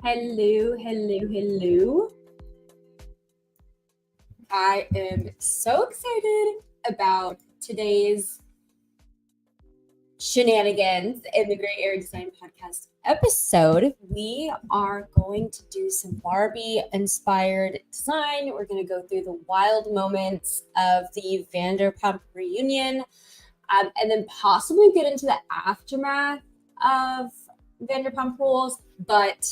Hello, hello, hello. I am so excited about today's shenanigans in the Gray Area Design Podcast episode. We are going to do some Barbie inspired design. We're going to go through the wild moments of the Vanderpump reunion, and then possibly get into the aftermath of Vanderpump Rules, but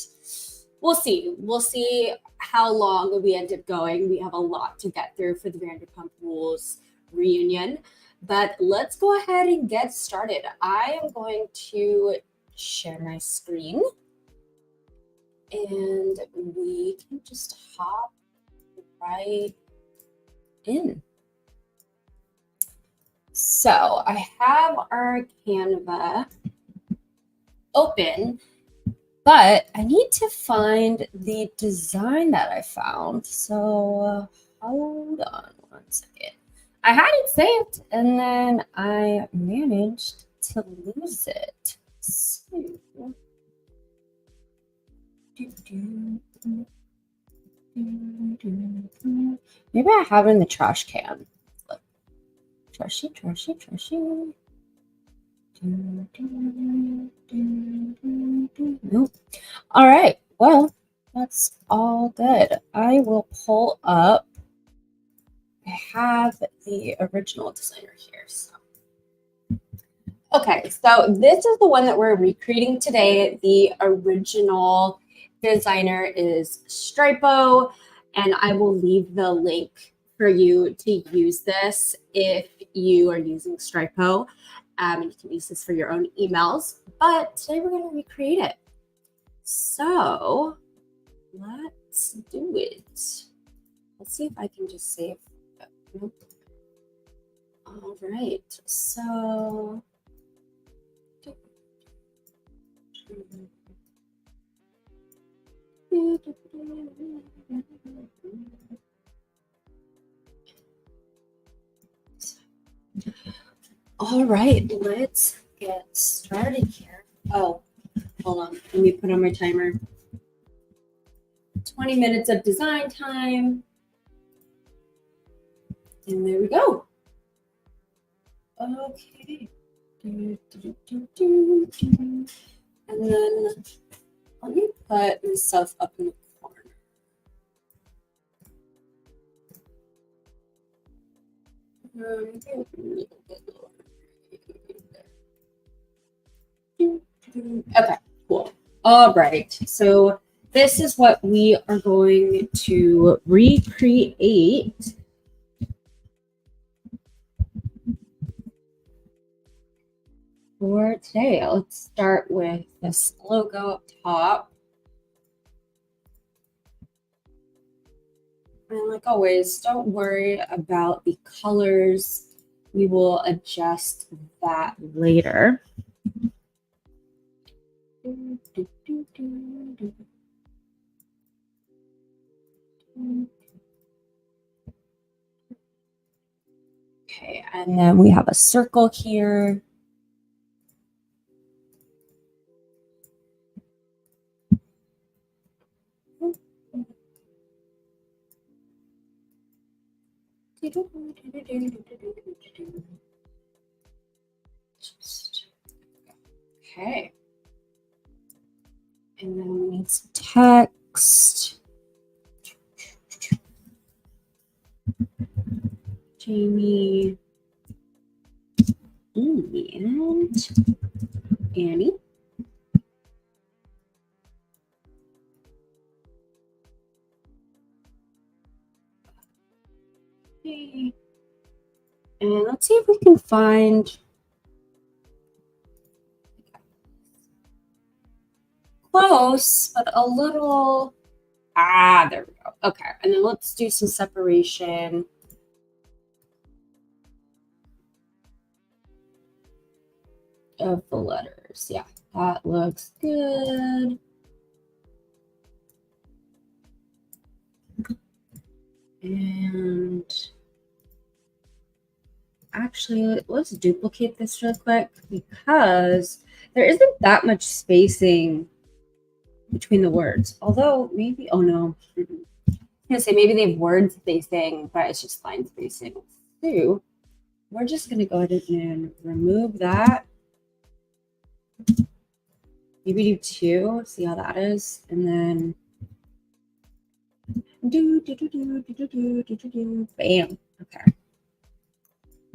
we'll see. We'll see how long we end up going. We have a lot to get through for the Vanderpump Rules reunion, but let's go ahead and get started. I am going to share my screen and we can just hop right in. So I have our Canva open, but I need to find the design that I found. So hold on one second. I had it saved and then I managed to lose it. So, maybe I have it in the trash can. Look. Trashy. Nope. All right. Well, that's all good. I will pull up. I have the original designer here. So. Okay, so this is the one that we're recreating today. The original designer is Stripo, and I will leave the link for you to use this if you are using Stripo. And you can use this for your own emails, but today we're going to recreate it. So let's do it. Let's see if I can just save. Nope. All right, so all right, let's get started here. Oh, hold on. Let me put on my timer. 20 minutes of design time. And there we go. Okay. And then let me put myself up in the corner. Okay, cool. All right. So this is what we are going to recreate. For today, let's start with this logo up top. And like always, don't worry about the colors. We will adjust that later. Okay, and then we have a circle here. Okay. And then we need some text. Jamie and Annie. Okay. And let's see if we can find close, but a little. There we go. Okay. And then let's do some separation. Of the letters. Yeah, that looks good. And actually, let's duplicate this real quick because there isn't that much spacing between the words. Although maybe, oh no. I was gonna say maybe they have words spacing, but it's just line spacing. So we're just gonna go ahead and remove that. Maybe do 2, see how that is, and then bam. Okay.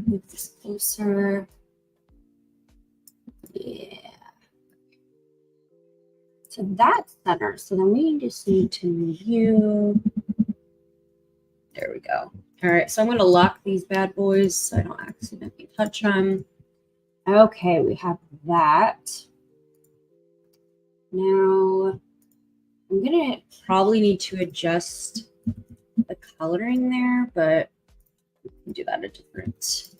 Move this closer. Yeah. So that's center. So then we just need to move you. There we go. All right. So I'm going to lock these bad boys so I don't accidentally touch them. Okay. We have that. Now I'm going to probably need to adjust the coloring there, but we can do that at a different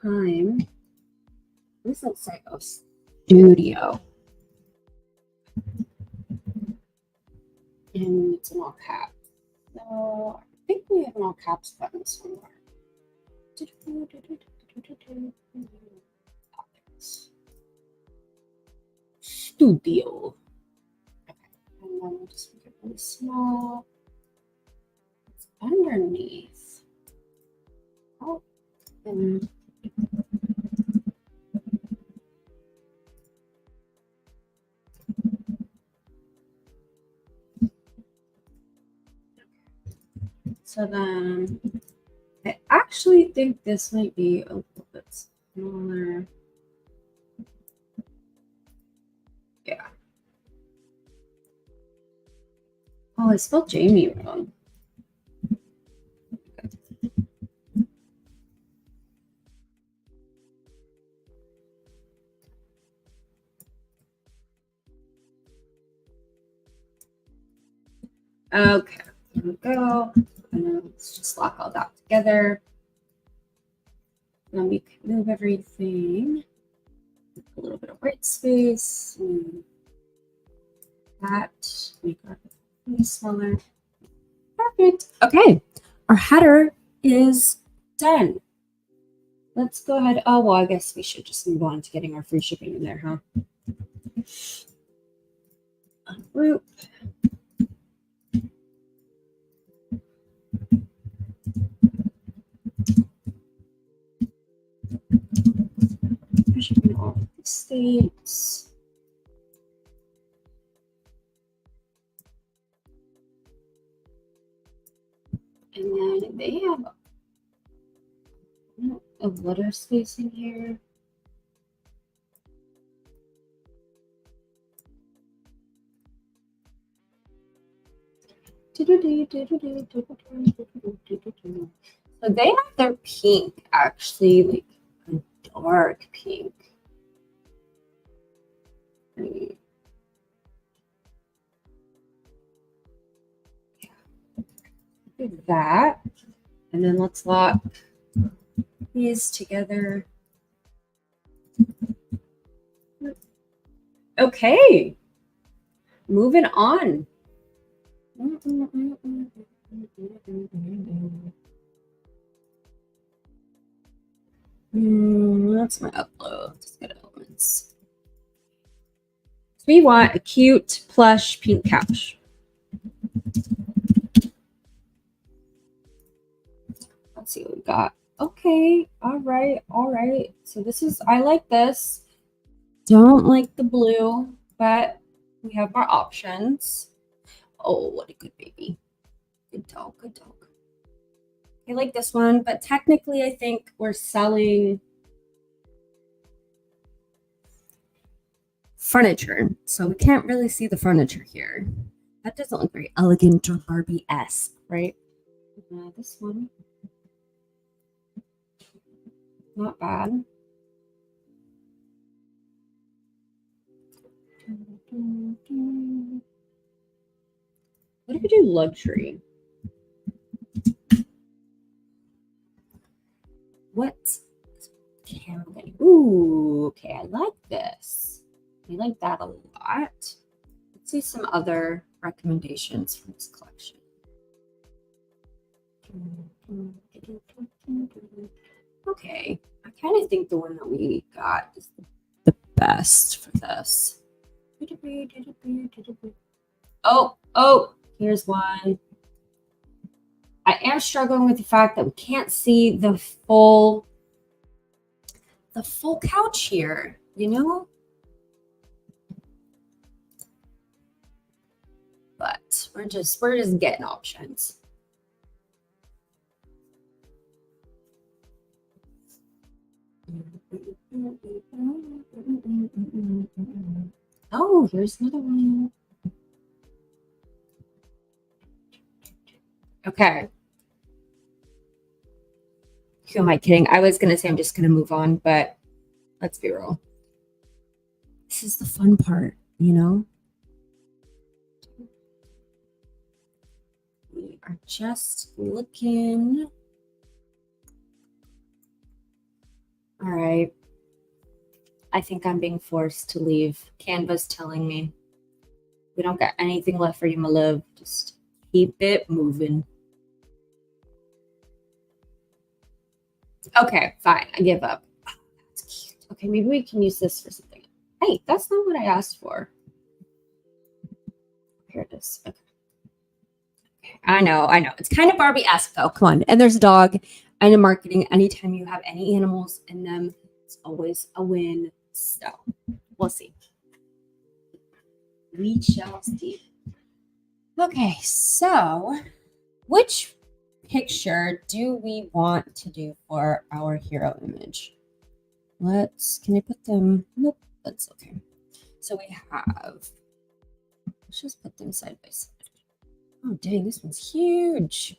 time. This looks like a studio. And it's in all caps. So I think we have an all caps button somewhere. Studio. Okay. And then we'll just make it really small. It's underneath. Oh, and so then I actually think this might be a little bit smaller. Yeah. Oh, I spelled Jamie wrong. Okay, here we go. And then let's just lock all that together. Then we can move everything. A little bit of white space. And that. Make our really smaller. Perfect. Okay, our header is done. Let's go ahead. Oh, well, I guess we should just move on to getting our free shipping in there, huh? Group. Shipping all of the states. And then they have a letter spacing here. So they have their pink actually like a dark pink. Yeah. Do that. And then let's lock these together. Okay. Moving on. That's my upload. Just get elements. So we want a cute plush pink couch. Let's see what we got. Okay. All right. All right. So this is, I like this. Don't like the blue, but we have our options. Oh, what a good baby. Good dog, good dog. I like this one, but technically I think we're selling furniture, so we can't really see the furniture here. That doesn't look very elegant or Barbie-esque, right? This one. Not bad. What if we do luxury? What? Ooh, okay, I like this. I like that a lot. Let's see some other recommendations from this collection. Okay, I kind of think the one that we got is the best for this. Oh, here's one. I am struggling with the fact that we can't see the full couch here, you know? But we're just getting options. Oh, here's another one. Okay. Who am I kidding? I was going to say I'm just going to move on, but let's be real. This is the fun part, you know? We are just looking. All right. I think I'm being forced to leave. Canva's telling me we don't got anything left for you, my love. Just keep it moving. Okay, fine. I give up. Oh, that's cute. Okay, maybe we can use this for something. Hey, that's not what I asked for. Here it is. Okay. I know. It's kind of Barbie-esque though. Come on. And there's a dog. And in marketing, anytime you have any animals in them, it's always a win. So we'll see. We shall see. Okay, so which picture do we want to do for our hero image? Can I put them? Nope, that's okay. So we have, let's just put them side by side. Oh, dang, this one's huge.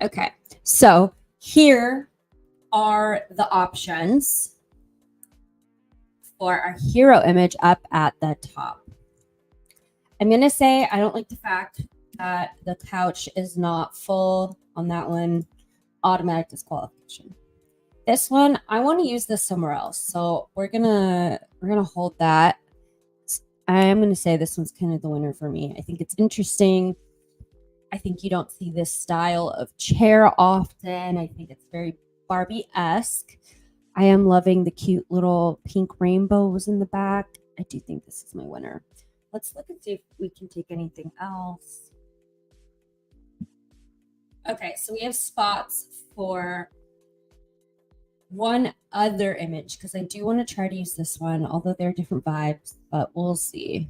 Okay, so here are the options for our hero image up at the top. I'm going to say I don't like the fact that the couch is not full on that one. Automatic disqualification. This one, I want to use this somewhere else. So we're gonna hold that. I am going to say this one's kind of the winner for me. I think it's interesting. I think you don't see this style of chair often. I think it's very Barbie-esque. I am loving the cute little pink rainbows in the back. I do think this is my winner. Let's look and see if we can take anything else. Okay, so we have spots for one other image because I do want to try to use this one, although they're different vibes, but we'll see.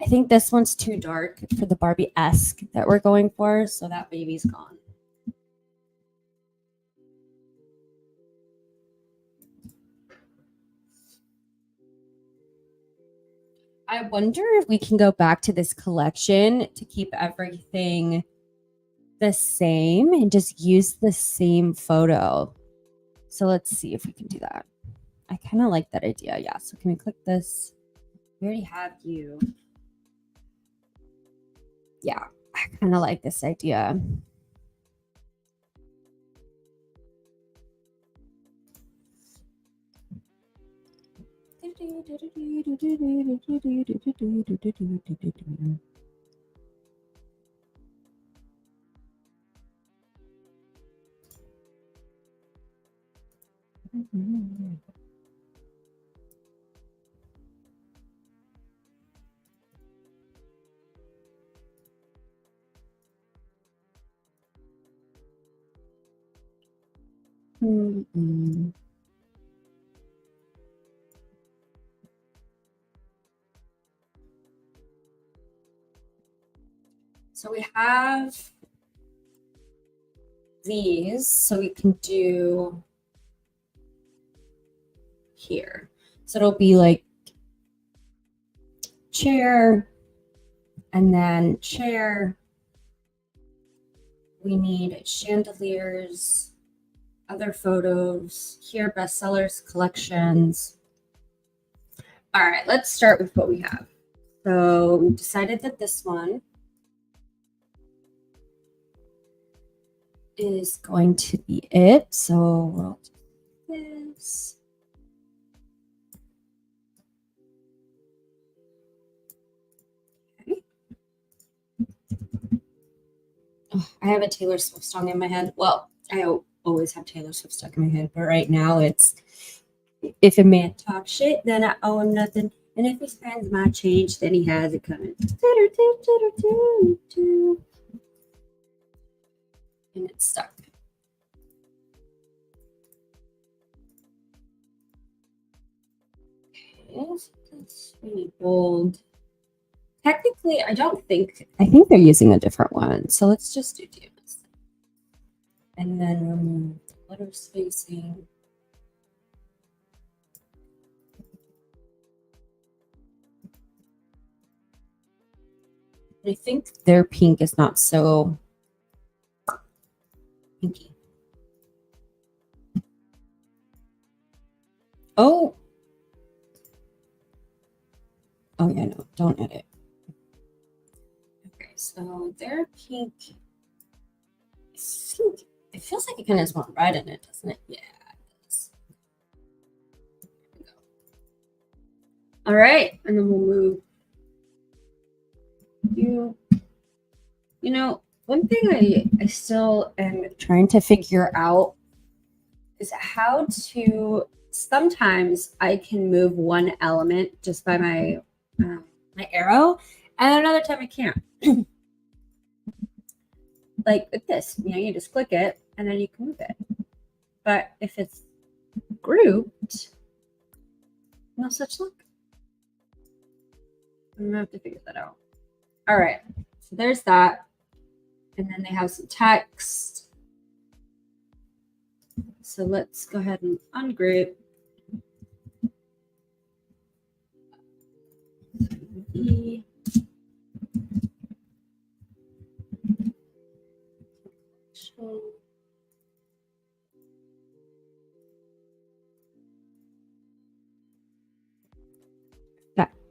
I think this one's too dark for the Barbie-esque that we're going for, so that baby's gone. I wonder if we can go back to this collection to keep everything the same and just use the same photo. So let's see if we can do that. I kind of like that idea. Yeah. So can we click this? We already have you. Yeah. I kind of like this idea. So we have these, so we can do here. So it'll be like chair and then chair. We need chandeliers, other photos, here bestsellers, collections. All right, let's start with what we have. So we decided that this one is going to be it. So we'll do this. Okay. Oh, I have a Taylor Swift song in my head. Well, I always have Taylor Swift stuck in my head, but right now it's if a man talks shit, then I owe him nothing. And if he spends my change, then he has it coming. And it's stuck. Okay, so that's really bold. Technically, I think they're using a different one. So let's just do DMS. And then remove letter spacing. I think their pink is not so pinky. Oh. Oh yeah, no, don't edit. Okay, so their pink. It feels like it kind of has more red in it, doesn't it? Yeah, it does. There we go. All right, and then we'll move you. You know, one thing I still am trying to figure out is how to. Sometimes I can move one element just by my arrow, and another time I can't. Like with this, you just click it and then you can move it. But if it's grouped, no such luck. I'm gonna have to figure that out. All right, so there's that. And then they have some text. So let's go ahead and ungroup.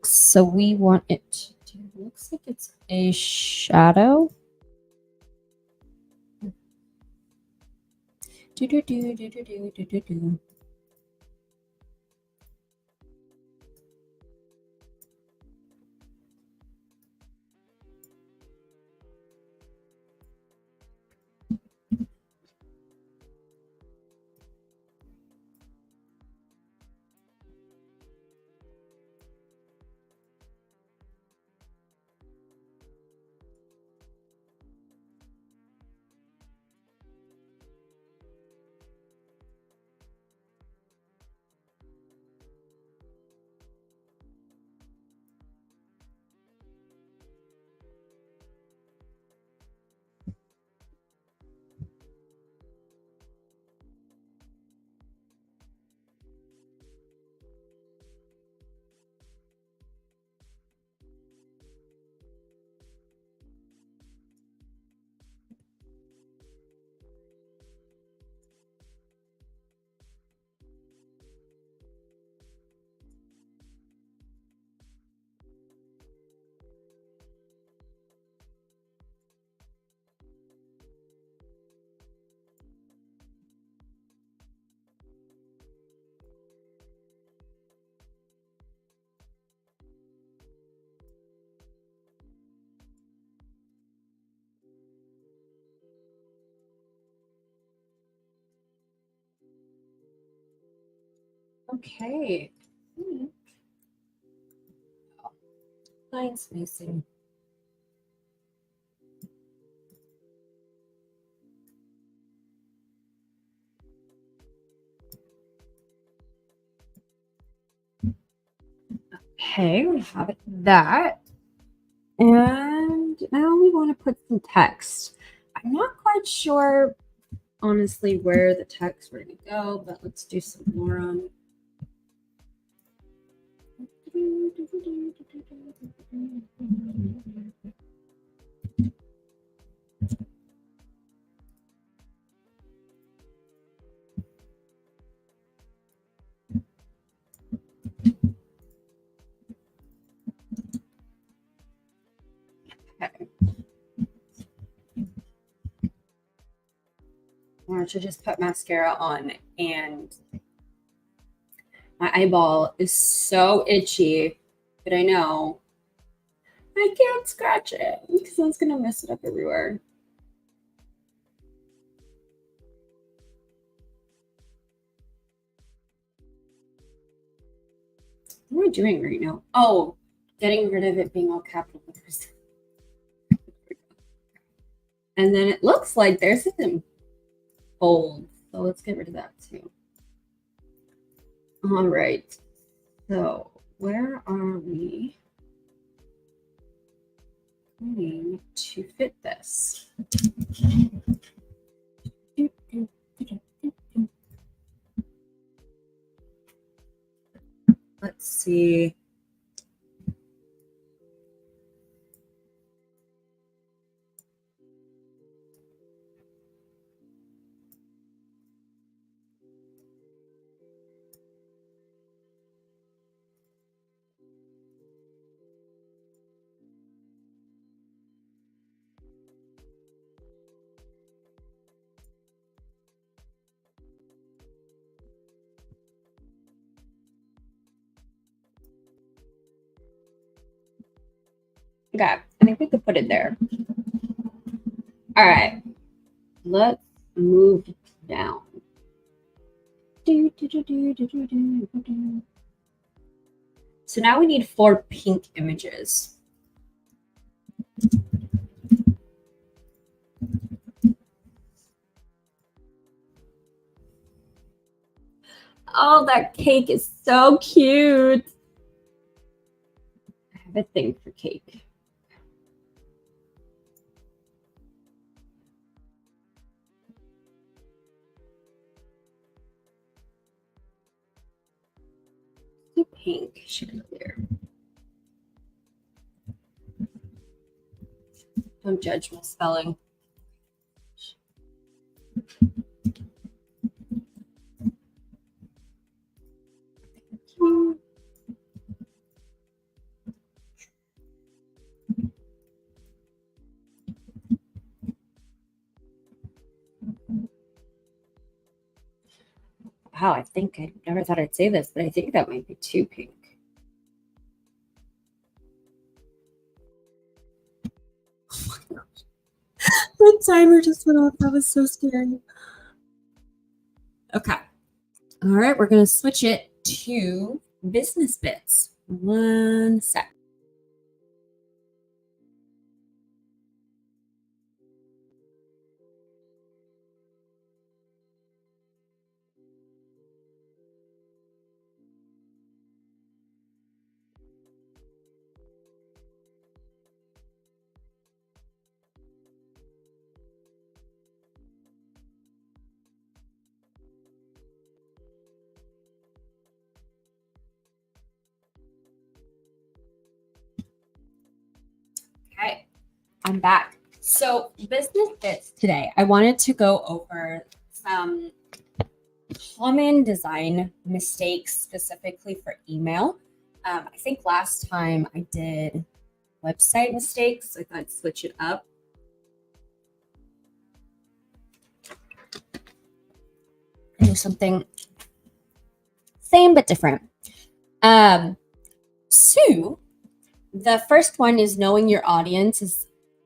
So we want it to, looks like it's a shadow. Do do do do do do do do do. Okay. Line spacing. Okay, we have that. And now we want to put some text. I'm not quite sure, honestly, where the text we're going to go, but let's do some more on. Okay. I should just put mascara on, and my eyeball is so itchy, but I know I can't scratch it because that's gonna mess it up everywhere. What am I doing right now? Oh, getting rid of it being all capital letters. And then it looks like there's something bold. So let's get rid of that too. All right. So where are we going to fit this? Let's see. Okay, I think we could put it there. All right, let's move down. So now we need 4 pink images. Oh, that cake is so cute. I have a thing for cake. The pink chandelier. Don't judge my spelling. Wow, I think I never thought I'd say this, but I think that might be too pink. Oh my gosh. The timer just went off. That was so scary. Okay. All right, we're going to switch it to business bits. One sec. Okay, I'm back. So, business bits today, I wanted to go over some common design mistakes specifically for email. I think last time I did website mistakes. I thought I'd switch it up. And do something same but different. So the first one is knowing your audience. Is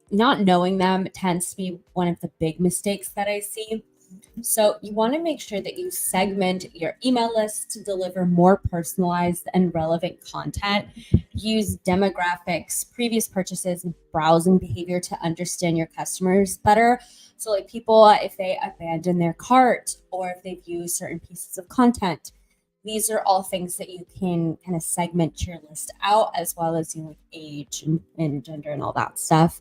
not knowing them tends to be one of the big mistakes that I see. So you want to make sure that you segment your email list to deliver more personalized and relevant content. Use demographics, previous purchases, and browsing behavior to understand your customers better. So like people, if they abandon their cart or if they view certain pieces of content, these are all things that you can kind of segment your list out, as well as like age and gender and all that stuff.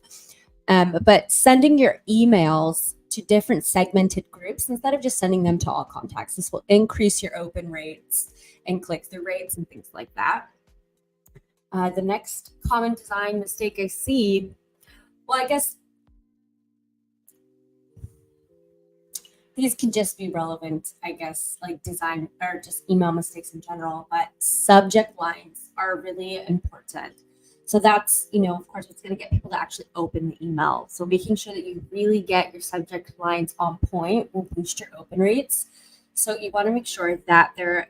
But sending your emails to different segmented groups instead of just sending them to all contacts. This will increase your open rates and click-through rates and things like that. The next common design mistake I see, well, I guess these can just be relevant, I guess, like design or just email mistakes in general, but subject lines are really important. So that's, of course, what's going to get people to actually open the email. So making sure that you really get your subject lines on point will boost your open rates. So you want to make sure that they're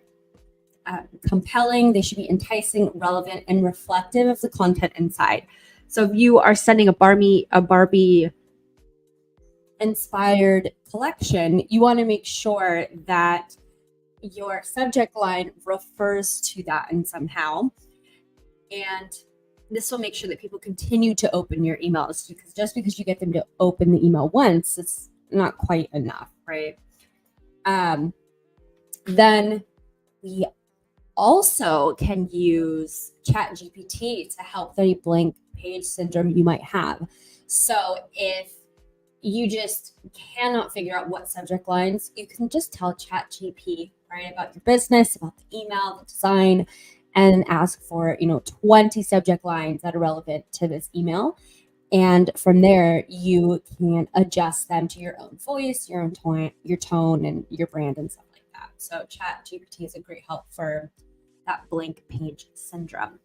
compelling, they should be enticing, relevant, and reflective of the content inside. So if you are sending a Barbie inspired collection, you want to make sure that your subject line refers to that in somehow. And this will make sure that people continue to open your emails, because just because you get them to open the email once, it's not quite enough, right? Then we also can use ChatGPT to help with any blank page syndrome you might have. So if you just cannot figure out what subject lines, you can just tell ChatGPT, right, about your business, about the email, the design, and ask for 20 subject lines that are relevant to this email. And from there, you can adjust them to your own voice, your tone, and your brand and stuff like that. So ChatGPT is a great help for that blank page syndrome.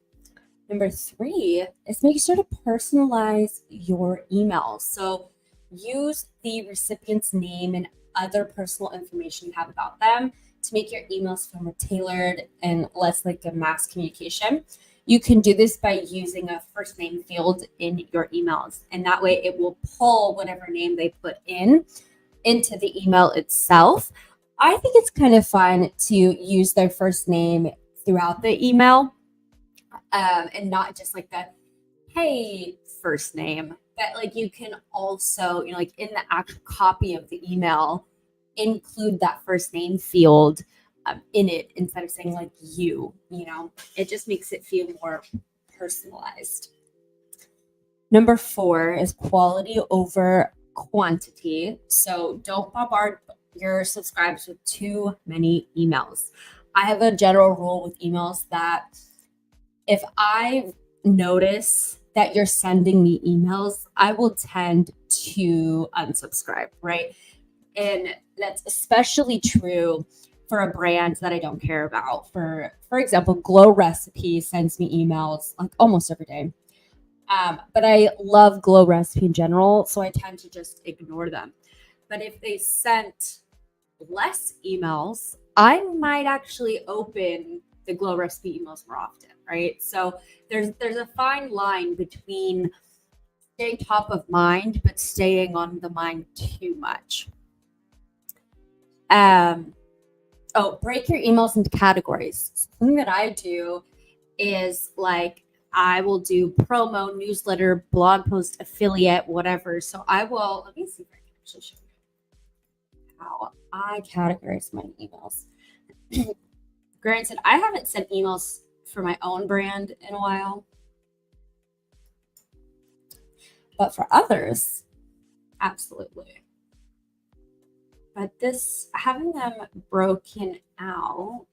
Number 3 is make sure to personalize your emails. So use the recipient's name and other personal information you have about them to make your emails feel more tailored and less like a mass communication. You can do this by using a first name field in your emails, and that way it will pull whatever name they put into the email itself. I think it's kind of fun to use their first name throughout the email, and not just like the hey first name, but like you can also, like in the actual copy of the email, include that first name field in it instead of saying like it just makes it feel more personalized. Number 4 is quality over quantity. So don't bombard your subscribers with too many emails. I have a general rule with emails that if I notice that you're sending me emails, I will tend to unsubscribe, right? And that's especially true for a brand that I don't care about. For example, Glow Recipe sends me emails like almost every day. But I love Glow Recipe in general, so I tend to just ignore them. But if they sent less emails, I might actually open the Glow Recipe emails more often, right? So there's a fine line between staying top of mind, but staying on the mind too much. Break your emails into categories. Something that I do is like I will do promo, newsletter, blog post, affiliate, whatever. So let me see if I can actually show you how I categorize my emails. Granted, I haven't sent emails for my own brand in a while, but for others, absolutely. But having them broken out.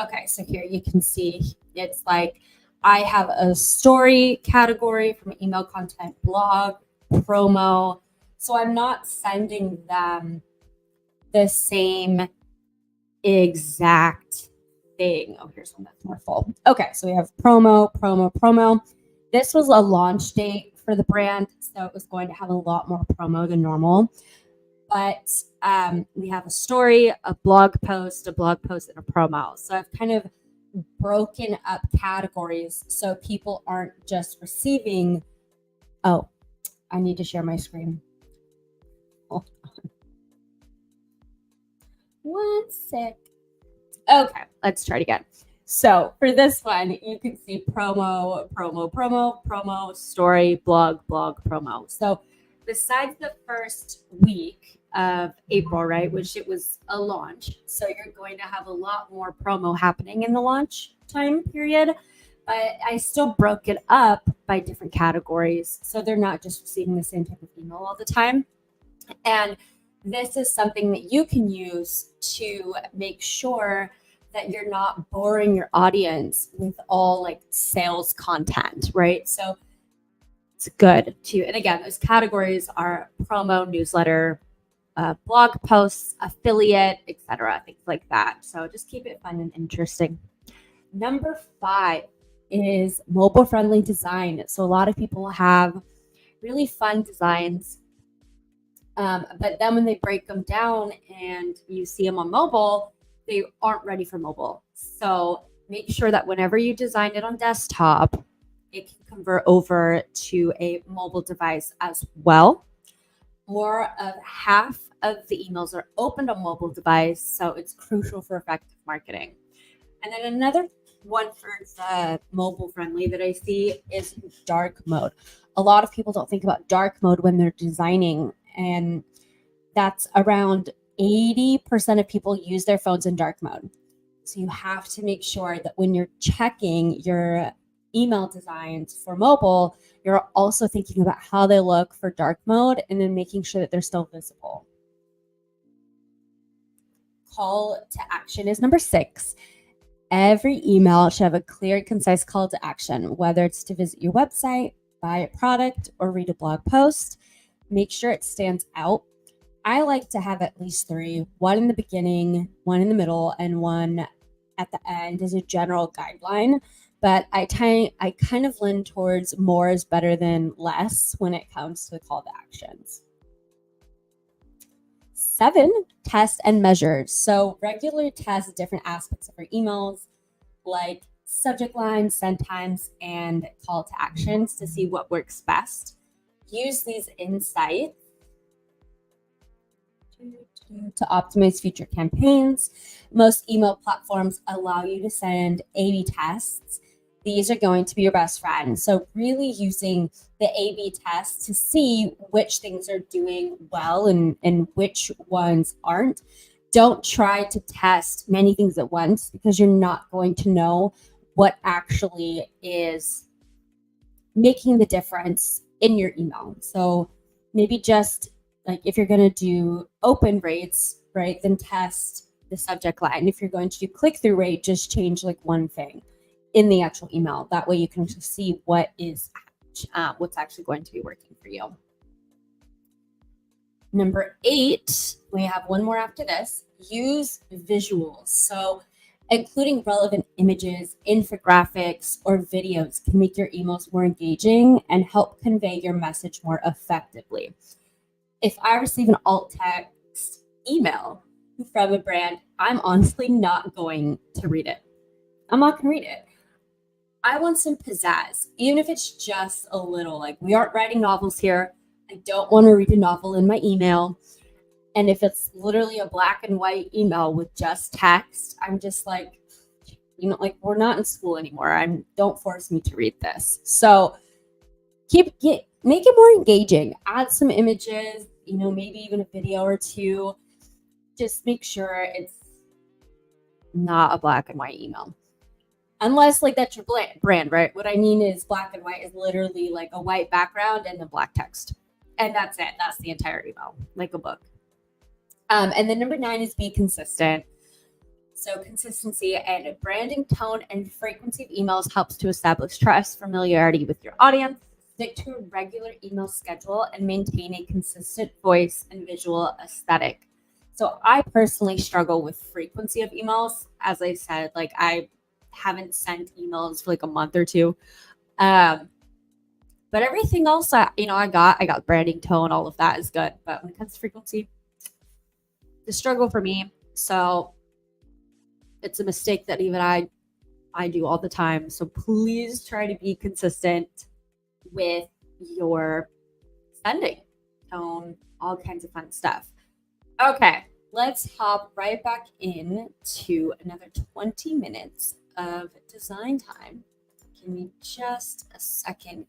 Okay, so here you can see it's like I have a story category from email content, blog, promo. So I'm not sending them the same exact thing. Oh, here's one that's more full. Okay, so we have promo. This was a launch date for the brand, so it was going to have a lot more promo than normal. But we have a story, a blog post, and a promo. So I've kind of broken up categories so people aren't just receiving. Oh, I need to share my screen. Hold on. 1 sec. Okay, let's try it again. So for this one, you can see promo, story, blog, promo. So besides the first week of April, right, which it was a launch, so you're going to have a lot more promo happening in the launch time period, but I still broke it up by different categories, so they're not just receiving the same type of email all the time. And this is something that you can use to make sure that you're not boring your audience with all like sales content, right? So it's good too. And again, those categories are promo, newsletter, blog posts, affiliate, etc., things like that. So just keep it fun and interesting. Number 5 is mobile friendly design. So a lot of people have really fun designs, but then when they break them down and you see them on mobile, they aren't ready for mobile. So make sure that whenever you design it on desktop, it can convert over to a mobile device as well. More of half of the emails are opened on mobile device, so it's crucial for effective marketing. And then another one for the mobile friendly that I see is dark mode. A lot of people don't think about dark mode when they're designing, and that's around 80% of people use their phones in dark mode. So you have to make sure that when you're checking your email designs for mobile, you're also thinking about how they look for dark mode and then making sure that they're still visible. Call to action is number 6. Every email should have a clear, concise call to action, whether it's to visit your website, buy a product, or read a blog post. Make sure it stands out. I like to have at least 3, one in the beginning, one in the middle, and one at the end as a general guideline. But I kind of lean towards more is better than less when it comes to the call to actions. 7, test and measure. So regularly test different aspects of your emails, like subject lines, send times, and call to actions to see what works best. Use these insights to optimize future campaigns. Most email platforms allow you to send A/B tests. These are going to be your best friend. So really using the A/B test to see which things are doing well and which ones aren't. Don't try to test many things at once because you're not going to know what actually is making the difference in your email. So maybe just like if you're going to do open rates, right, then test the subject line. If you're going to do click-through rate, just change like one thing in the actual email. That way you can see what is what's actually going to be working for you. Number 8, we have one more after this. Use visuals. So including relevant images, infographics, or videos can make your emails more engaging and help convey your message more effectively. If I receive an alt text email from a brand, I'm honestly not going to read it. I'm not going to read it. I want some pizzazz, even if it's just a little. Like, we aren't writing novels here. I don't want to read a novel in my email. And if it's literally a black and white email with just text, I'm just like, like we're not in school anymore. Don't force me to read this. So make it more engaging. Add some images, maybe even a video or two. Just make sure it's not a black and white email. Unless like that's your brand, right? What I mean is black and white is literally like a white background and then black text. And that's it. That's the entire email, like a book. And then number 9 is be consistent. So consistency and branding, tone, and frequency of emails helps to establish trust, familiarity with your audience. Stick to a regular email schedule and maintain a consistent voice and visual aesthetic. So I personally struggle with frequency of emails. As I said, like I haven't sent emails for like a month or two. But everything else, I got branding, tone, all of that is good. But when it comes to frequency, the struggle for me. So it's a mistake that even I do all the time. So please try to be consistent with your sending, tone, all kinds of fun stuff. Okay, let's hop right back in to another 20 minutes of design time. Give me just a second.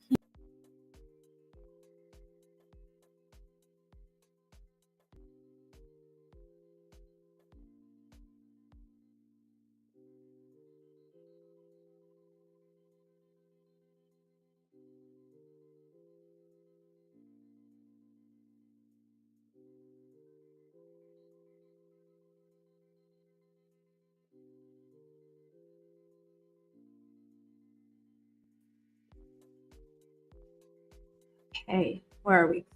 Okay, where are we?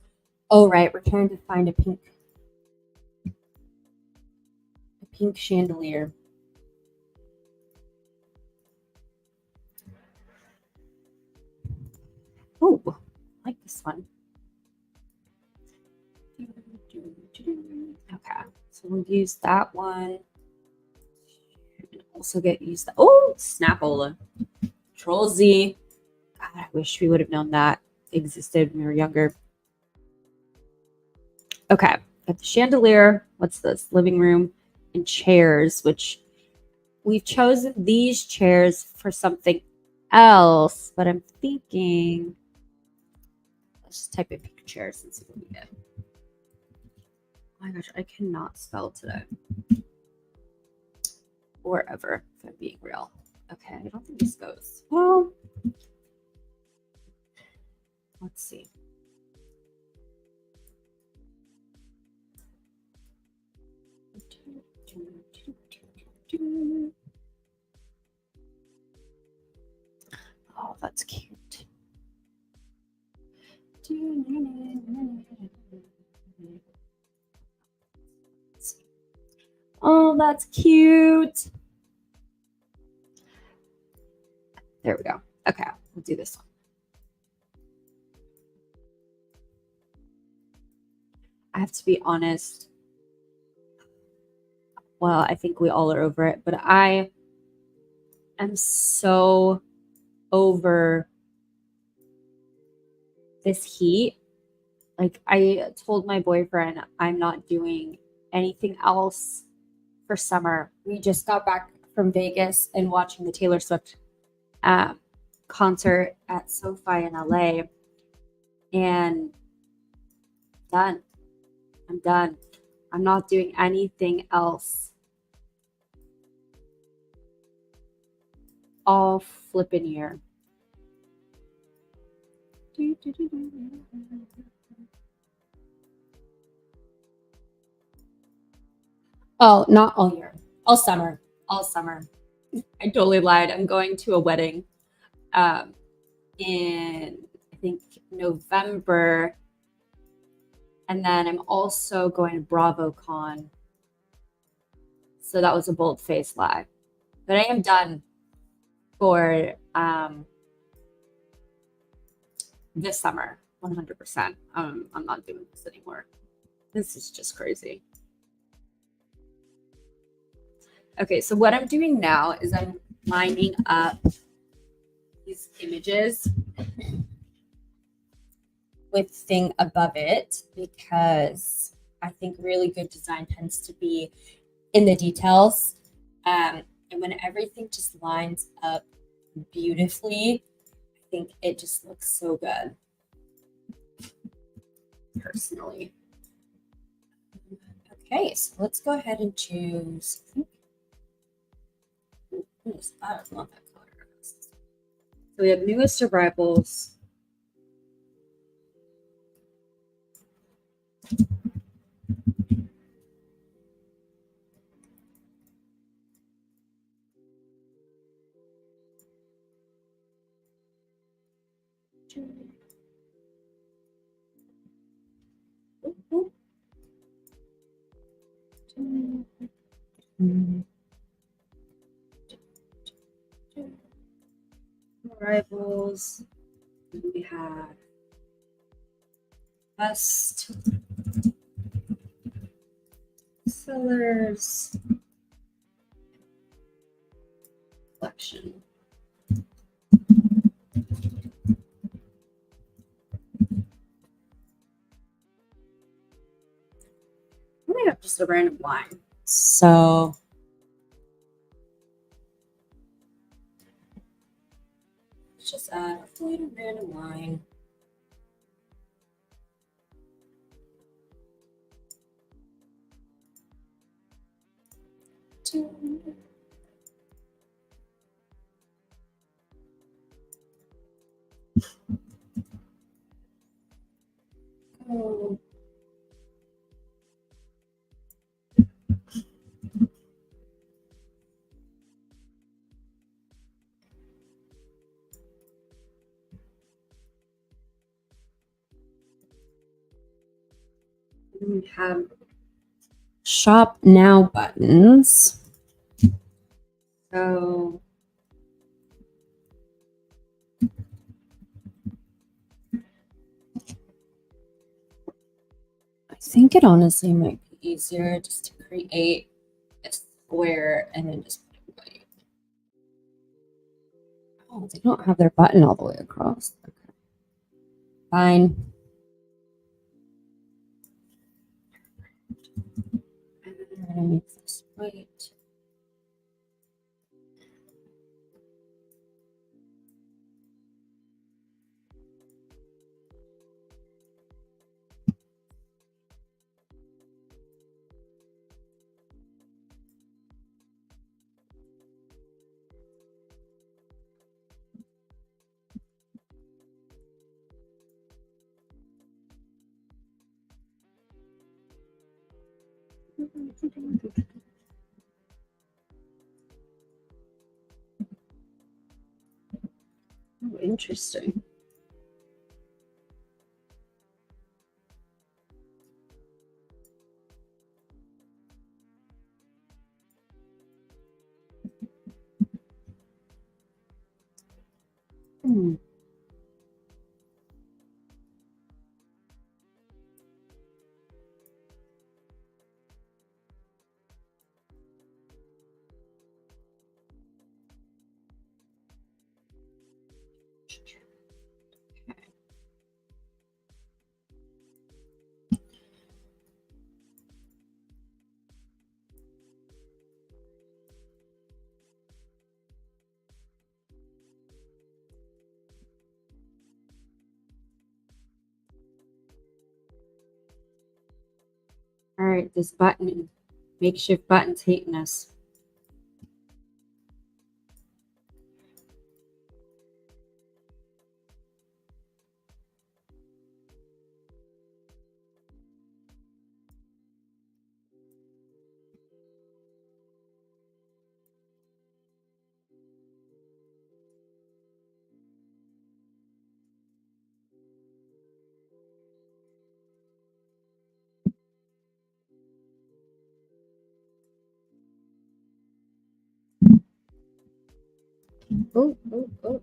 Oh, right, we're trying to find a pink chandelier. like this one. Okay, so we'll use that one. Also use the Snapola. Troll Z. God, I wish we would have known that existed when we were younger. Okay, got the chandelier. What's this? Living room and chairs, which we've chosen these chairs for something else, but I'm thinking let's just type in pink chairs and see what we get. Oh my gosh, I cannot spell today. Or ever, if I'm being real. Okay, I don't think this goes. Well, let's see. Oh, that's cute. Oh, that's cute. There we go. Okay, we'll do this one. I have to be honest. Well, I think we all are over it, but I am so over this heat. Like, I told my boyfriend I'm not doing anything else for summer. We just got back from Vegas and watching the Taylor Swift concert at SoFi in LA. And done. I'm done. I'm not doing anything else all flipping year. Oh, not all year. All summer. All summer. I totally lied. I'm going to a wedding in, I think, November. And then I'm also going to BravoCon. So that was a bold-faced lie. But I am done for this summer, 100%. I'm not doing this anymore. This is just crazy. Okay, so what I'm doing now is I'm lining up these images with thing above it, because I think really good design tends to be in the details. And when everything just lines up beautifully, I think it just looks so good, personally. Okay, so let's go ahead and choose. I love that color. So we have newest arrivals. Arrivals. We have best sellers collection. I'm gonna have just a random line. So let's just add a random line. Oh. We have shop now buttons. So think it honestly might be easier just to create a square and then just put it white. Oh, they don't have their button all the way across. Okay. Fine. I'm gonna make this white. Oh, interesting. Hmm. All right, this button, makeshift button's hating us. Oh, oh, oh.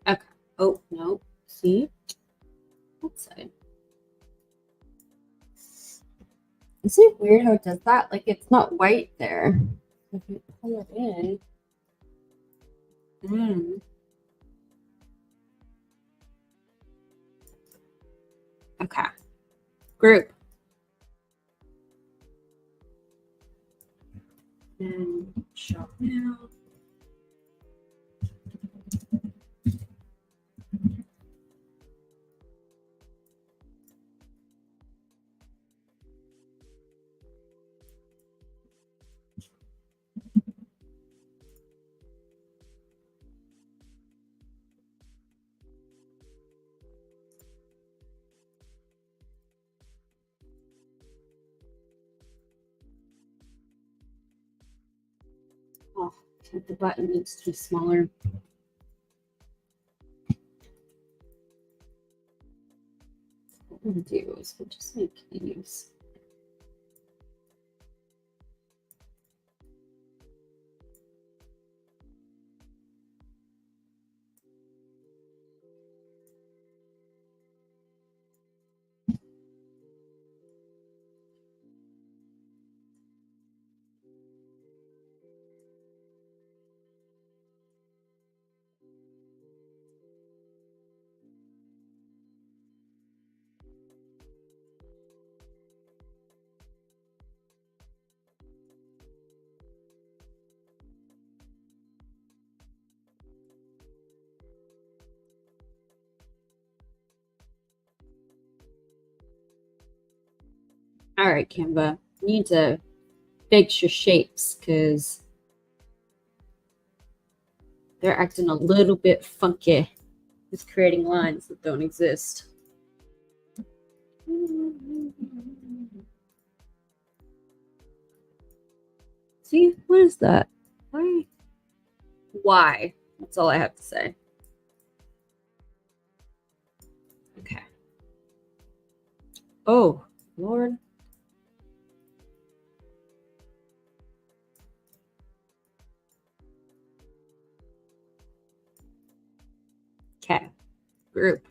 Okay. Oh, no. See? That side. Isn't it weird how it does that? Like, it's not white there. If you pull it in, then... Okay. Group. And show now. Oh, the button needs to be smaller. What we'll do is we'll just make these. All right, Canva, you need to fix your shapes because they're acting a little bit funky with creating lines that don't exist. See, what is that? Why? Why? That's all I have to say. Okay. Oh, Lord. Okay, group.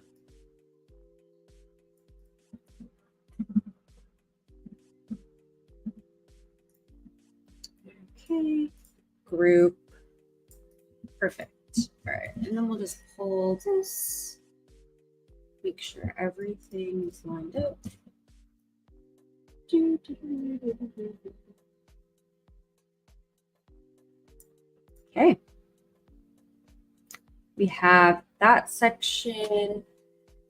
Okay, group. Perfect. All right, and then we'll just pull this. Make sure everything is lined up. Okay. We have that section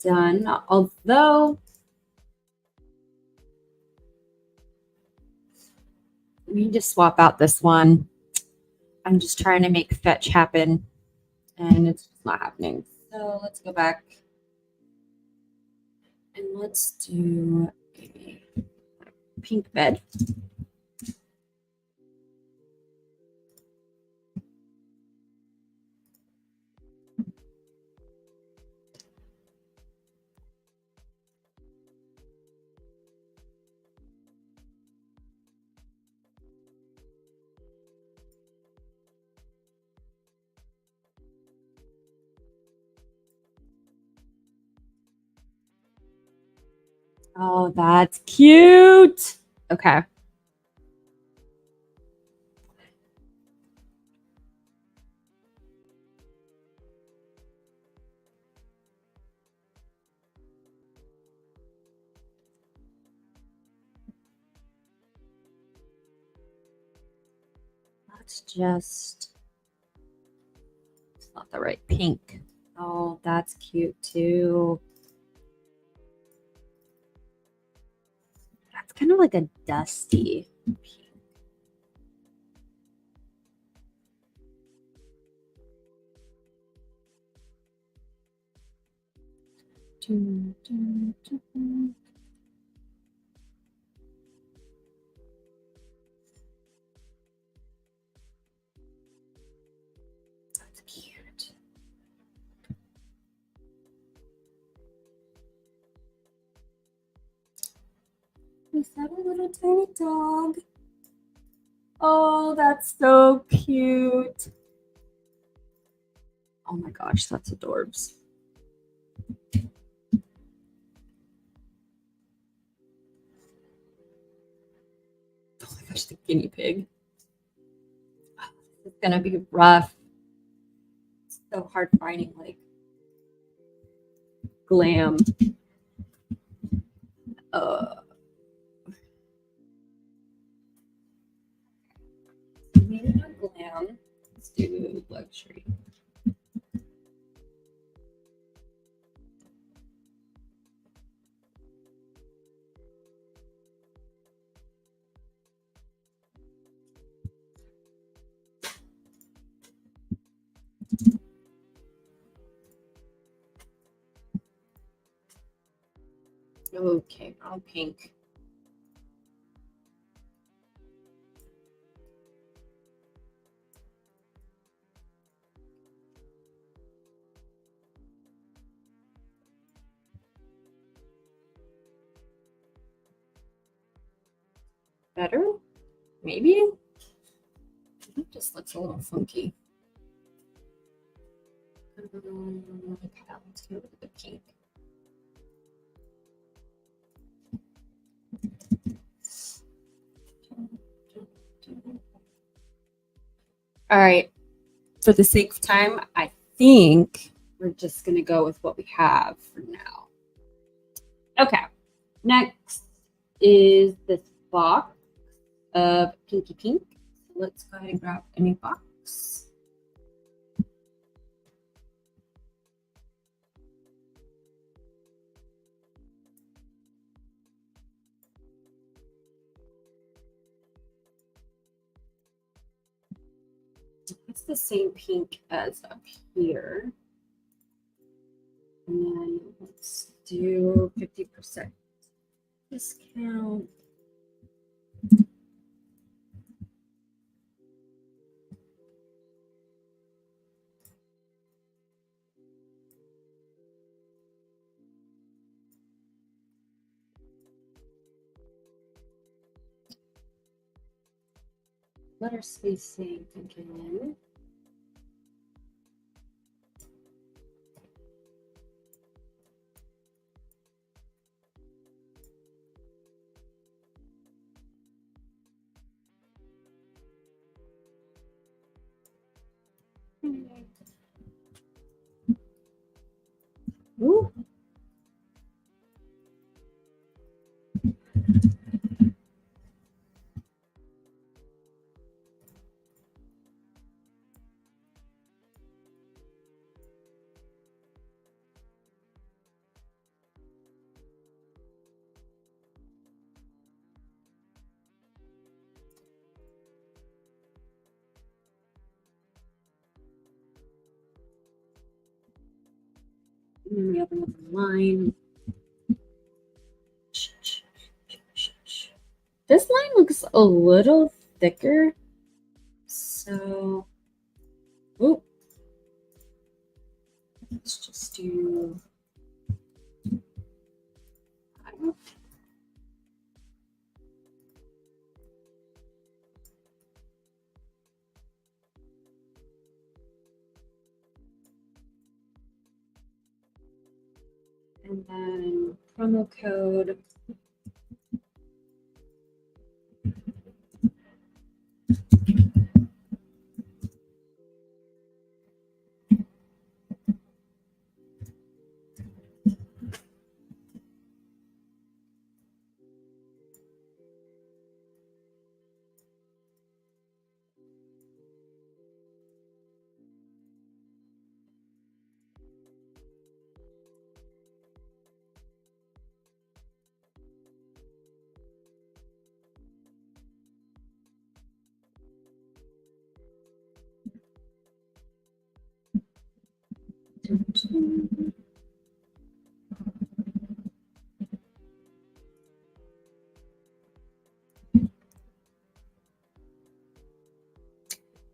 done, although we need to swap out this one. I'm just trying to make fetch happen and it's just not happening. So let's go back and let's do a pink bed. Oh, that's cute. Okay. Let's just, it's not the right pink. Oh, that's cute too. That's kind of like a dusty pink. That's cute. Is that a little tiny dog? Oh, that's so cute. Oh my gosh, that's adorbs. Oh my gosh, the guinea pig. It's gonna be rough. It's so hard finding like glam. Maybe not glam. Let's do luxury. Okay, brown pink. Better? Maybe? It just looks a little funky. Let's go with the pink. All right. For the sake of time, I think we're just going to go with what we have for now. Okay. Next is this box of Pinky Pink. Let's go ahead and grab a new box. It's the same pink as up here. And then let's do 50% discount. Letter spacing again. Ooh. And then we open up the line. This line looks a little thicker. So, ooh. Let's just do. And then promo code.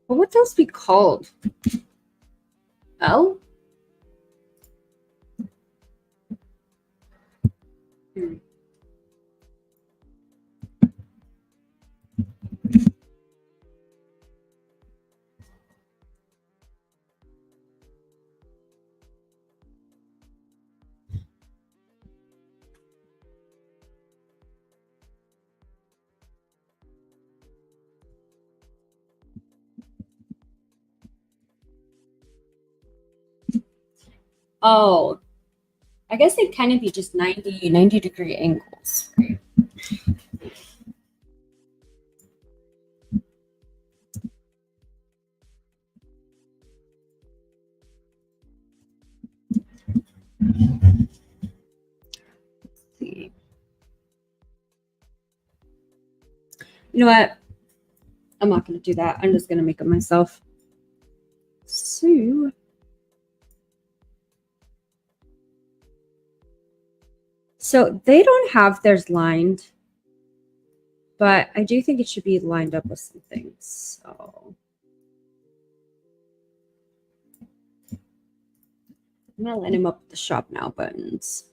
What would those be called? L? Oh, I guess they'd kind of be just 90-degree angles. Right? Let's see. You know what? I'm not going to do that. I'm just going to make it myself. So they don't have theirs lined, but I do think it should be lined up with something. So I'm going to line him up with the shop now buttons.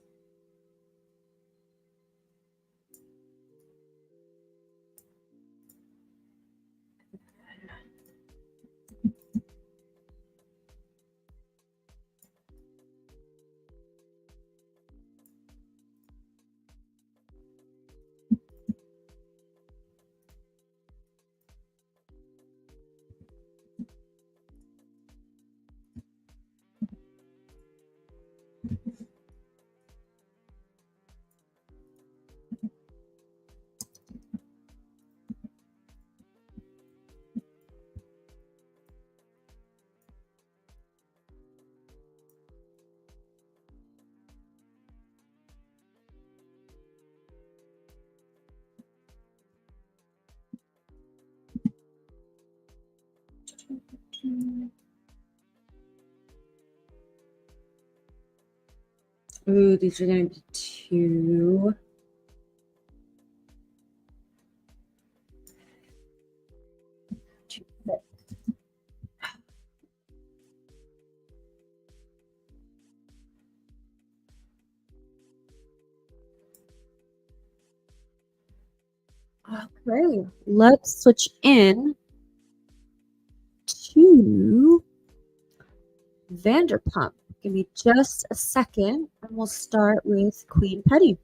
Ooh, these are going to be two. Okay, let's switch in to Vanderpump. Give me just a second, and we'll start with Queen Petty.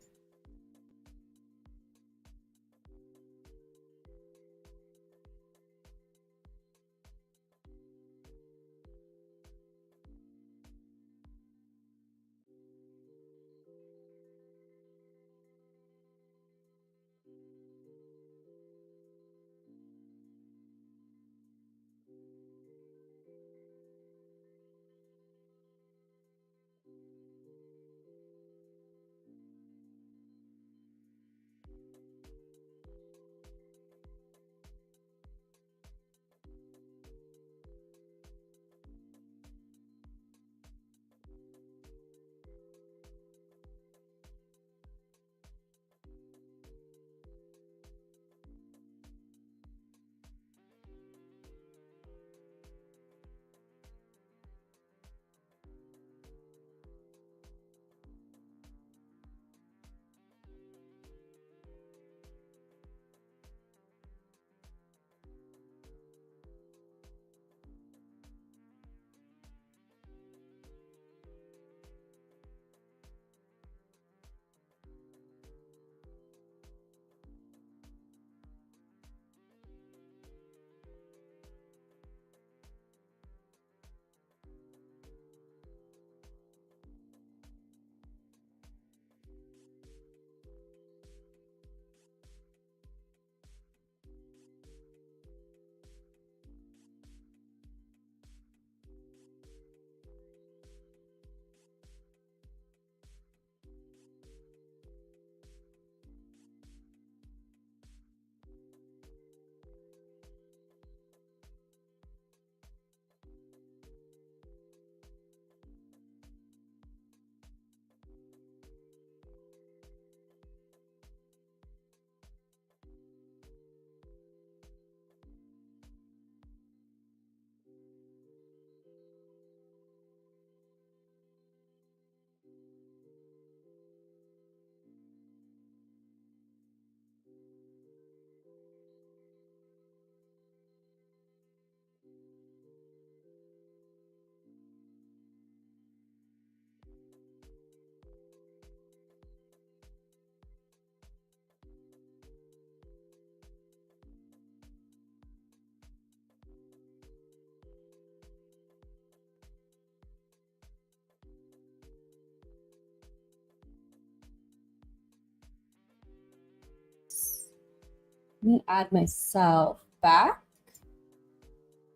Let me add myself back.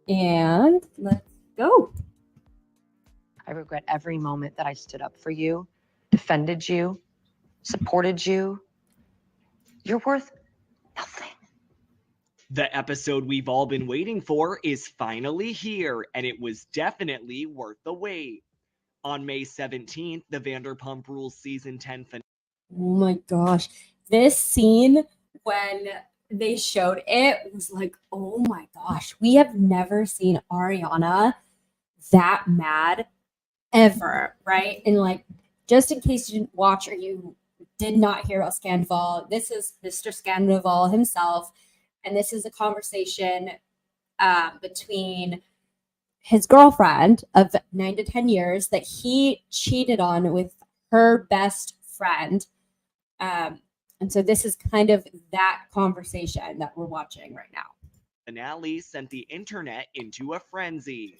And let's go. I regret every moment that I stood up for you, defended you, supported you. You're worth nothing. The episode we've all been waiting for is finally here, and it was definitely worth the wait. On May 17th, the Vanderpump Rules Season 10 finale. Oh my gosh. This scene, when they showed it, was like, oh my gosh. We have never seen Ariana that mad ever, right? And like, just in case you didn't watch or you did not hear about Scandoval, this is Mr. Scandoval himself. And this is a conversation between his girlfriend of 9 to 10 years that he cheated on with her best friend. And so this is kind of that conversation that we're watching right now. Finale sent the internet into a frenzy.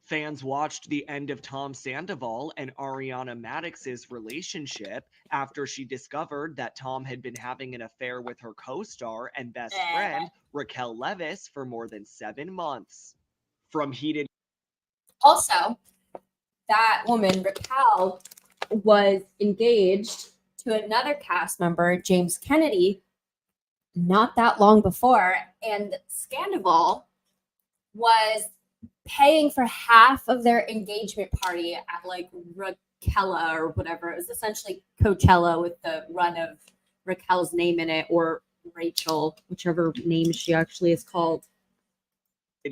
Fans watched the end of Tom Sandoval and Ariana Maddox's relationship after she discovered that Tom had been having an affair with her co-star and best friend, Raquel Leviss, for more than 7 months. From heated... Also, that woman, Raquel, was engaged to another cast member, James Kennedy, not that long before. And Scandoval was paying for half of their engagement party at like Raquella or whatever. It was essentially Coachella with the run of Raquel's name in it, or Rachel, whichever name she actually is called.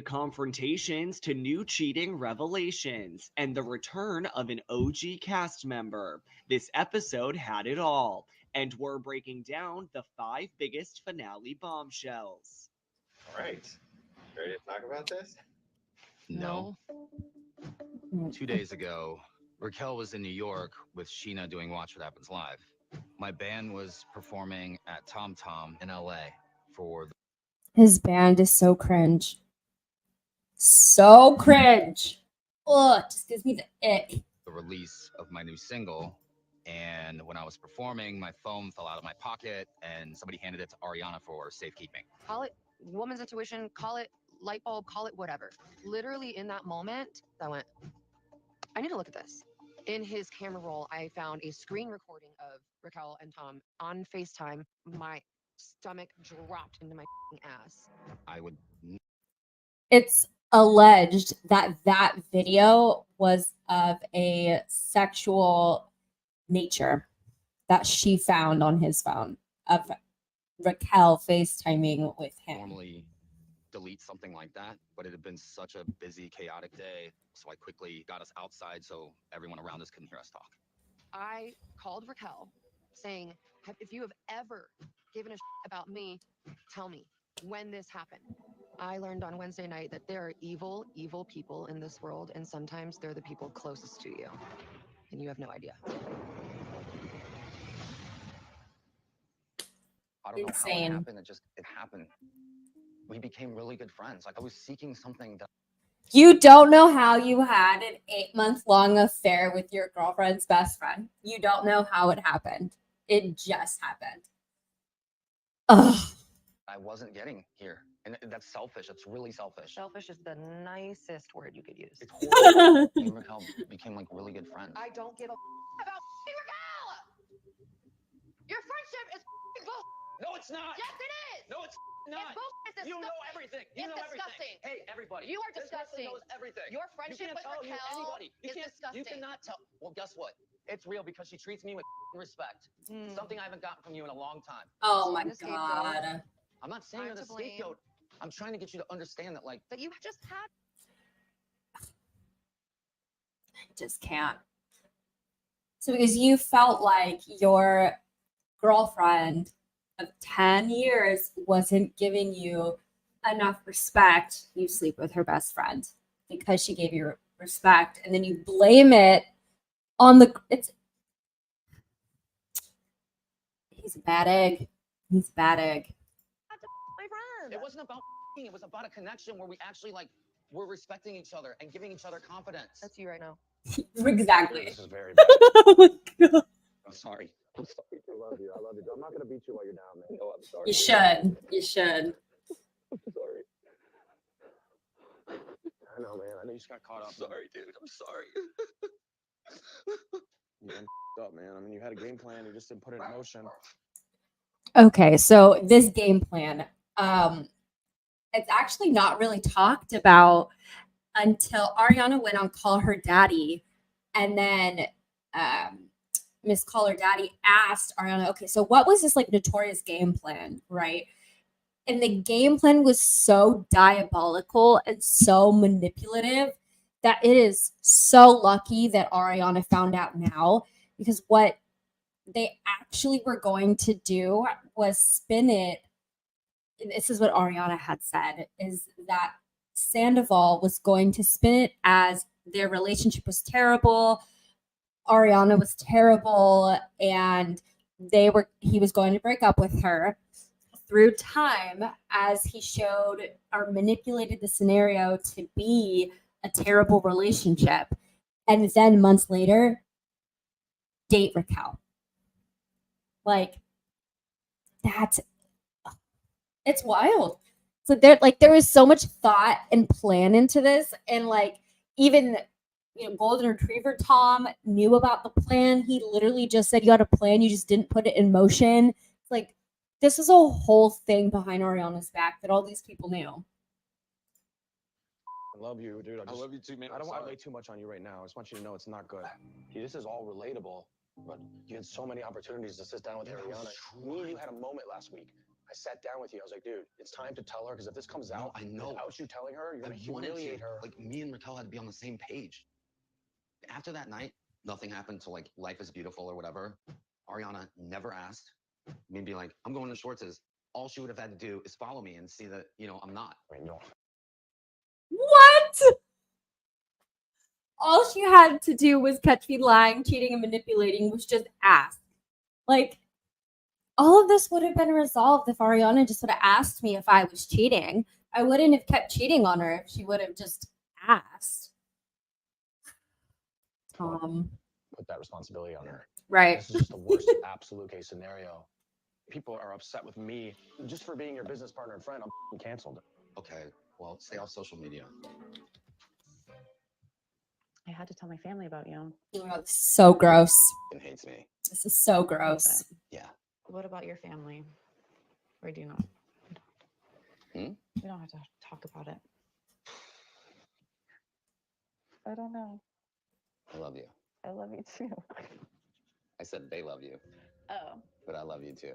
Confrontations to new cheating revelations and the return of an OG cast member. This episode had it all, and we're breaking down the 5 biggest finale bombshells. All right, ready to talk about this? No. Mm. 2 days ago, Raquel was in New York with Sheena doing Watch What Happens Live. My band was performing at Tom Tom in LA for His band is so cringe. So cringe. Ugh, just gives me the ick. the release of my new single. And when I was performing, my phone fell out of my pocket and somebody handed it to Ariana for safekeeping. Call it woman's intuition, call it light bulb, call it whatever. Literally in that moment, I went, I need to look at this. In his camera roll, I found a screen recording of Raquel and Tom on FaceTime. My stomach dropped into my ass. I would It's alleged that that video was of a sexual nature that she found on his phone of Raquel FaceTiming with him. normally delete something like that, but it had been such a busy, chaotic day. So I quickly got us outside so everyone around us couldn't hear us talk. I called Raquel saying, if you have ever given a about me, tell me when this happened. I learned on Wednesday night that there are evil, evil people in this world, and sometimes they're the people closest to you, and you have no idea. I don't know how Insane. it happened. It happened. We became really good friends. Like I was seeking something that You don't know how you had an 8-month-long affair with your girlfriend's best friend. You don't know how it happened. It just happened. Ugh. I wasn't getting here. And that's selfish. It's really selfish. Selfish is the nicest word you could use. It's horrible. Me and Raquel became like really good friends. I don't give a about Raquel! Your friendship is bull. No, it's not. Yes, it is. No, it's not. It's bull. It's You disgusting. know everything. You It's know disgusting. everything. Hey, everybody. You are This person disgusting. knows everything. Your You friendship can't with tell Raquel anybody. You is can't. disgusting. You cannot tell. Well, guess what? It's real because she treats me with respect. Something I haven't gotten from you in a long time. Oh So my I'm the scapegoat. god. I'm not saying I'm you're the to blame. scapegoat. I'm trying to get you to understand that, like, But you just had. Just can't. So because you felt like your girlfriend of 10 years wasn't giving you enough respect, you sleep with her best friend because she gave you respect, and then you blame it on he's a bad egg. He's a bad egg. My friend. it wasn't about it was about a connection where we actually like were respecting each other and giving each other confidence. That's you right now. Exactly. This is very bad. Oh my god. I'm sorry. I'm sorry. I love you. I love you. I'm not gonna beat you while you're down, man. No, I'm sorry. You should. You should. I'm sorry. I know, man. I know you just got caught up. Sorry, dude. I'm sorry. You done up, man. I mean, you had a game plan. You just didn't put it in motion. Okay, so this game plan, it's actually not really talked about until Ariana went on Call Her Daddy, and then Miss Call Her Daddy asked Ariana, okay, so what was this like notorious game plan, right? And the game plan was so diabolical and so manipulative that it is so lucky that Ariana found out now, because what they actually were going to do was spin it. This is what Ariana had said, is that Sandoval was going to spin it as their relationship was terrible, Ariana was terrible, and he was going to break up with her. Through time, as he showed or manipulated the scenario to be a terrible relationship, and then months later, date Raquel. Like, it's wild. So there was so much thought and plan into this, and like even Golden Retriever Tom knew about the plan. He literally just said you had a plan, you just didn't put it in motion. It's like this is a whole thing behind Ariana's back that all these people knew. I love you, dude. I love you too, man. I don't want to lay too much on you right now. I just want you to know it's not good. This is all relatable, but you had so many opportunities to sit down with Ariana. Me and you had a moment last week. I sat down with you. I was like, dude, it's time to tell her, because if this comes out, I know. without you telling her, you're going to humiliate her. Like me and Raquel had to be on the same page. After that night, nothing happened to like Life is Beautiful or whatever. Ariana never asked me to be like, I'm going to Schwartz's. All she would have had to do is follow me and see that, I'm not. I mean, no. What? all she had to do was catch me lying, cheating, and manipulating, was just ask. Like, all of this would have been resolved if Ariana just would have asked me if I was cheating. I wouldn't have kept cheating on her if she would have just asked. Put that responsibility on her. Right. This is just the worst absolute case scenario. People are upset with me just for being your business partner and friend. I'm canceled. Okay, well, stay off social media. I had to tell my family about you. Oh, this is so gross. It hates me. This is so gross. Yeah. What about your family? Or do you not? Hmm? We don't have to talk about it. I don't know. I love you. I love you too. I said they love you, Oh. but I love you too.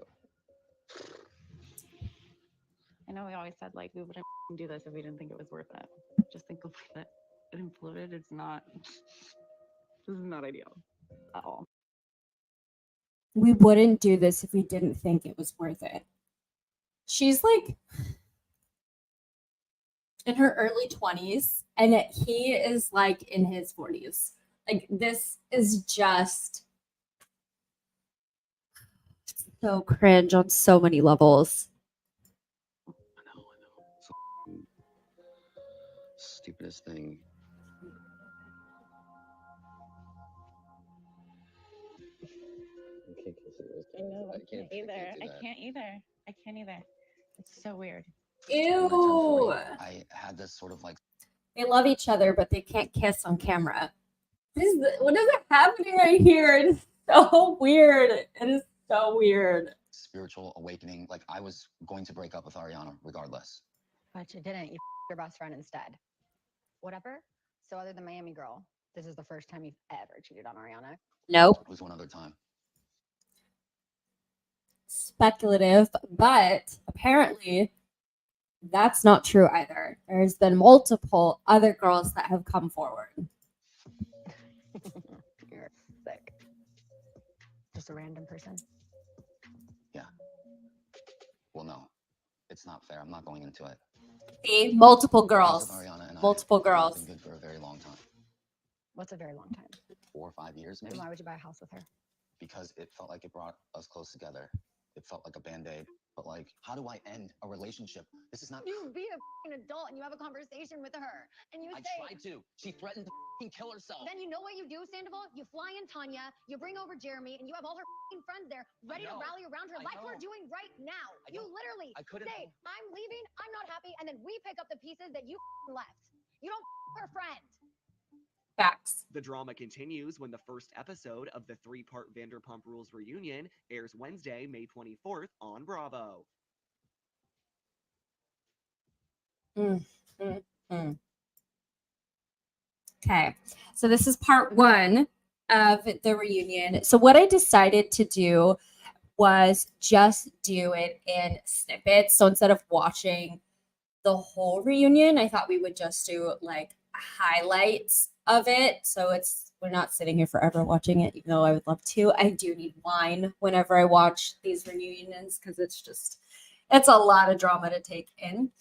I know we always said like we wouldn't do this if we didn't think it was worth it. Just think of it. It imploded. It's not. This is not ideal at all. We wouldn't do this if we didn't think it was worth it. She's like in her early 20s, and he is like in his 40s. Like, this is just so cringe on so many levels. I know. So stupidest thing. I can't kiss it. I know. I can't either. do I that. can't either. I can't either. It's so weird. When I turned Ew. 40, I had this sort of like They love each other, but they can't kiss on camera. What is happening right here? It is so weird. It is so weird. spiritual awakening. Like I was going to break up with Ariana regardless. But you didn't. You your best friend instead. Whatever. So other than Miami Girl, this is the first time you've ever cheated on Ariana. Nope. It was one other time. Speculative, but apparently that's not true either. There's been multiple other girls that have come forward. You're sick. Just a random person. Well, no, it's not fair. I'm not going into it. See, multiple Things girls. with Ariana and Multiple I have not girls. been good for a very long time. What's a very long time? 4 or 5 years, And maybe. why would you buy a house with her? Because it felt like it brought us close together. It felt like a band-aid. But like, how do I end a relationship? This is not. You be a f***ing adult and you have a conversation with her. And you I say, tried to. She threatened to f***ing kill herself. then you know what you do, Sandoval? You fly in Tanya, you bring over Jeremy, and you have all her f***ing friends there ready to know. rally around her I like know. we're doing right now. I You know. literally I couldn't. say, I'm leaving, I'm not happy, and then we pick up the pieces that you f***ing left. You don't f*** her friend. Facts. The drama continues when the first episode of the 3-part Vanderpump Rules reunion airs Wednesday, May 24th on Bravo. Okay, so this is part one of the reunion. So what I decided to do was just do it in snippets. So instead of watching the whole reunion, I thought we would just do like highlights of it. So we're not sitting here forever watching it, even though I would love to. I do need wine whenever I watch these reunions because it's a lot of drama to take in.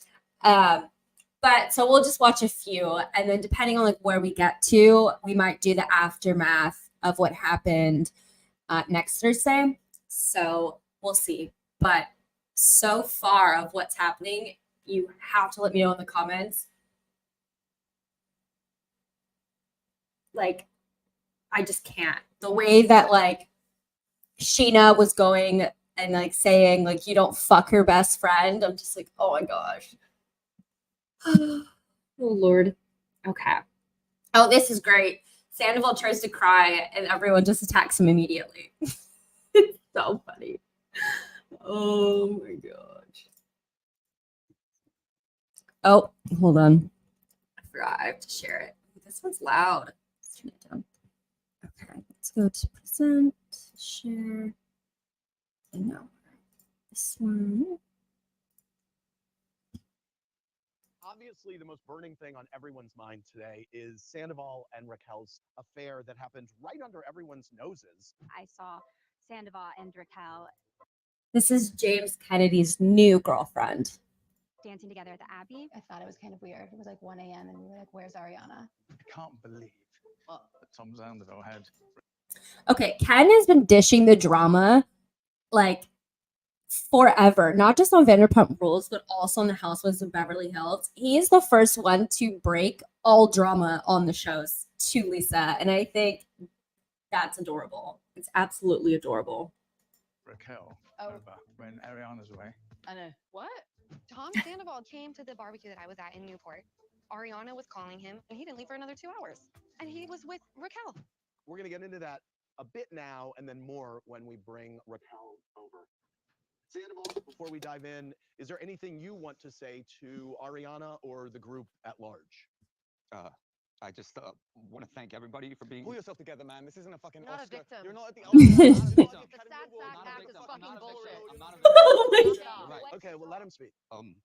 But so we'll just watch a few, and then depending on like where we get to, we might do the aftermath of what happened next Thursday. So we'll see. But so far of what's happening, you have to let me know in the comments. Like, I just can't. The way that like Sheena was going and like saying like you don't fuck her best friend, I'm just like, oh my gosh. Oh Lord. Okay. Oh, this is great. Sandoval tries to cry and everyone just attacks him immediately. It's so funny. Oh my gosh. Oh, hold on. I forgot. I have to share it. This one's loud. Let's turn it down. Okay, let's go to present, share, and now this one. Obviously, the most burning thing on everyone's mind today is Sandoval and Raquel's affair that happened right under everyone's noses. I saw Sandoval and Raquel This is James Kennedy's new girlfriend. dancing together at the Abbey. I thought it was kind of weird. It was like 1 a.m. and we were like, where's Ariana? I can't believe Tom Sandoval had. Okay, Ken has been dishing the drama like forever, not just on Vanderpump Rules, but also on the Housewives of Beverly Hills. He is the first one to break all drama on the shows to Lisa, and I think that's adorable. It's absolutely adorable. Raquel Oh. over when Ariana's away. I know. What? Tom Sandoval came to the barbecue that I was at in Newport. Ariana was calling him, and he didn't leave for another 2 hours. And he was with Raquel. We're going to get into that a bit now and then more when we bring Raquel over. Sandoval, before we dive in, is there anything you want to say to Ariana or the group at large? I just want to thank everybody for being. Pull yourself together, man. This isn't a fucking Not a Oscar. victim. You're not at the I'm not a Oscars. victim. The sad sack Not a act is victim. fucking I'm not a bullshit. victim. I'm not a Oh my victim. God. Right. Okay, well, let him speak.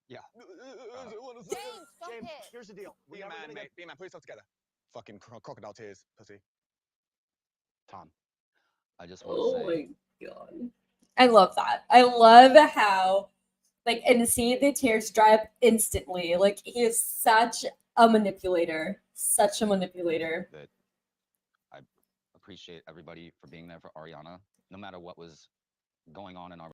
Yeah. James, stop James, it. here's the deal. Be a man, mate. Be a man. Pull yourself together. Fucking crocodile tears, pussy. Tom, I just want Oh to say, my god. I love that. I love how, like, and seeing the tears dry up instantly. Like, he is such a manipulator. Such a manipulator. that I appreciate everybody for being there for Ariana, no matter what was going on in our